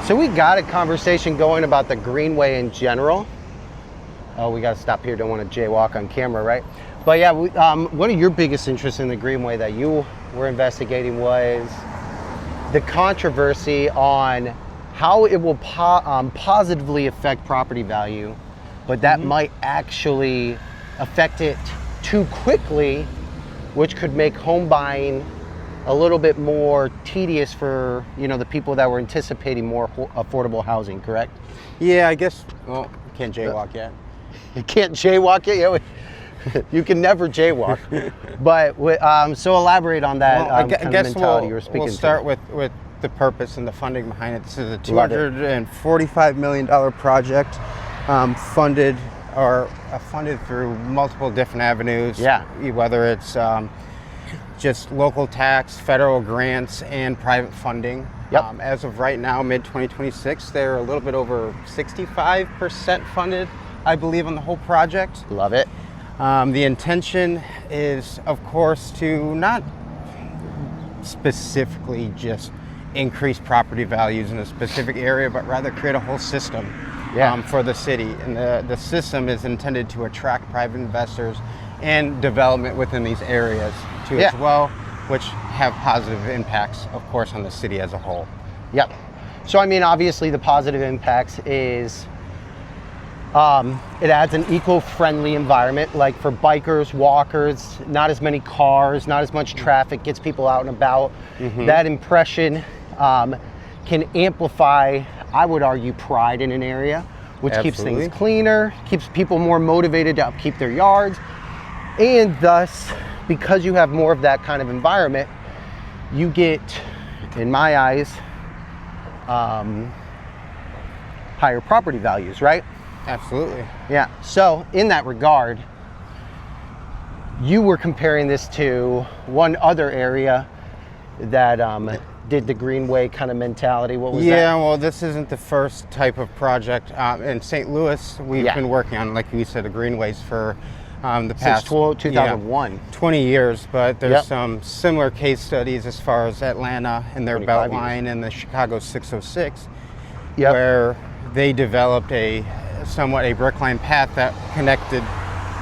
So we got a conversation going about the Greenway in general. Oh, we got to stop here. Don't want to jaywalk on camera, right? But yeah, one of your biggest interests in the Greenway that you were investigating was the controversy on how it will positively affect property value, but that might actually affect it too quickly, which could make home buying a little bit more tedious for, you know, the people that were anticipating more affordable housing, correct? Yeah, I guess, well, can't jaywalk yet. You can't jaywalk it? Yeah, you can never jaywalk. But, so elaborate on that Well, I guess mentality you were speaking we'll start with the purpose and the funding behind it. This is a $245 million project funded through multiple different avenues. Yeah. Whether it's just local tax, federal grants, and private funding. Yep. As of right now, mid-2026, they're a little bit over 65% funded, I believe, on the whole project. Love it. The intention is, of course, to not specifically just increase property values in a specific area, but rather create a whole system for the city. And the system is intended to attract private investors and development within these areas too as well, which have positive impacts, of course, on the city as a whole. Yep. So, I mean, obviously the positive impacts is it adds an eco-friendly environment, like for bikers, walkers, not as many cars, not as much traffic, gets people out and about. That impression can amplify, I would argue, pride in an area, which keeps things cleaner, keeps people more motivated to upkeep their yards. And thus, because you have more of that kind of environment, you get, in my eyes, higher property values, right? Absolutely. Yeah. So in that regard, you were comparing this to one other area that did the Greenway kind of mentality. What was that? Yeah, well, this isn't the first type of project. In St. Louis, we've been working on, like you said, the Greenways for the past 2001. 20 years, but there's some similar case studies as far as Atlanta and their Beltline and the Chicago 606, where they developed somewhat a Brickline path that connected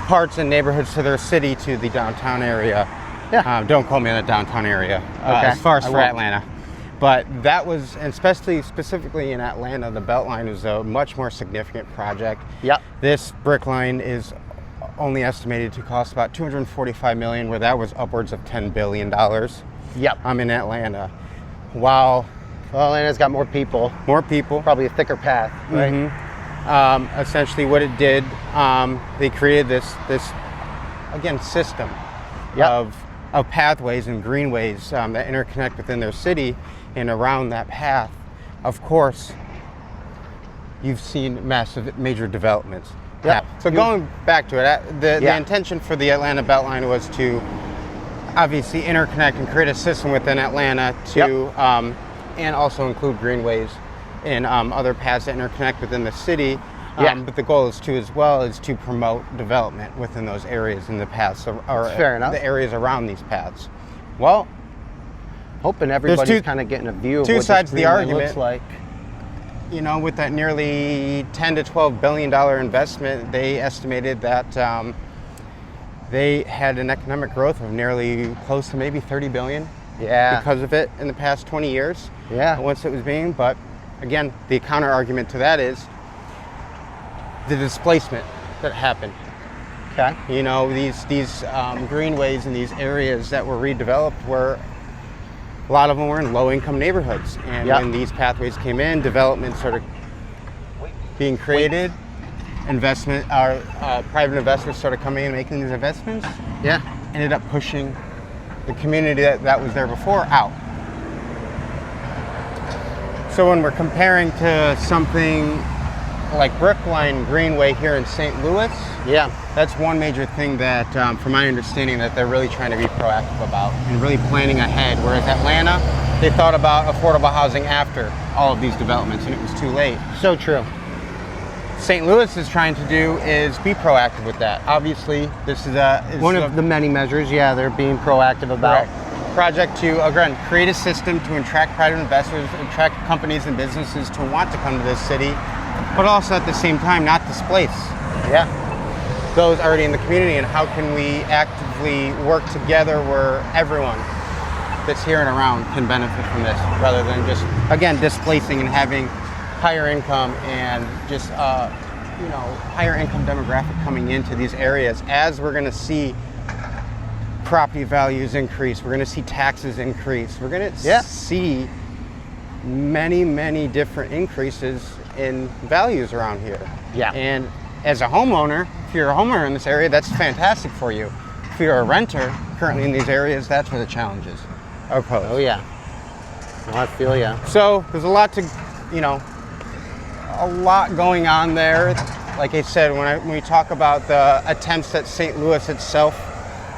parts and neighborhoods to their city to the downtown area. Don't quote me on the downtown area as far as for Atlanta. But that was, and specifically in Atlanta, the Beltline was a much more significant project. This Brickline is only estimated to cost about $245 million, where that was upwards of $10 billion. I'm in Atlanta. Well, Atlanta's got more people. Probably a thicker path, right? Essentially what it did, they created this again, system of pathways and greenways that interconnect within their city, and around that path, of course, you've seen major developments. So going back to it, the intention for the Atlanta Beltline was to obviously interconnect and create a system within Atlanta to, and also include greenways and other paths that interconnect within the city. But the goal is to promote development within those areas and the paths, or the areas around these paths. Well, hoping everybody's kind of getting a view of what sides of the argument looks like. You know, with that nearly $10 to $12 billion investment, they estimated that they had an economic growth of nearly close to maybe 30 billion because of it in the past 20 years. Once it was being, but again, the counter argument to that is the displacement that happened. You know, these greenways in these areas that were redeveloped were, a lot of them were in low-income neighborhoods, and when these pathways came in, development started being created. Private investors started coming in and making these investments. Ended up pushing the community that was there before out. So when we're comparing to something like Brickline Greenway here in St. Louis, that's one major thing that, from my understanding, that they're really trying to be proactive about and really planning ahead. Whereas Atlanta, they thought about affordable housing after all of these developments, and it was too late. So true. St. Louis is trying to do is be proactive with that. Obviously, this is one of the many measures. They're being proactive about. project to, again, create a system to attract private investors, attract companies and businesses to want to come to this city, but also at the same time not displace those already in the community. And how can we actively work together where everyone that's here and around can benefit from this, rather than just, again, displacing and having higher income and just higher income demographic coming into these areas. As we're going to see property values increase, we're going to see taxes increase, we're going to see many different increases in values around here. And as a homeowner, if you're a homeowner in this area, that's fantastic for you. If you're a renter currently in these areas, that's where the challenges are posed. Oh yeah, I feel ya. So there's a lot to, a lot going on there. Like I said, when we talk about the attempts that St. Louis itself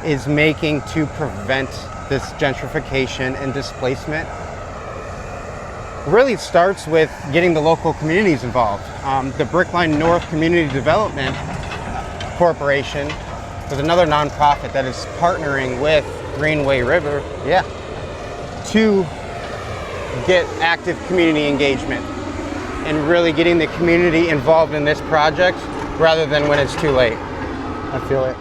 is making to prevent this gentrification and displacement, really starts with getting the local communities involved. The Brickline North Community Development Corporation is another nonprofit that is partnering with Greenway River to get active community engagement and really getting the community involved in this project rather than when it's too late. I feel it.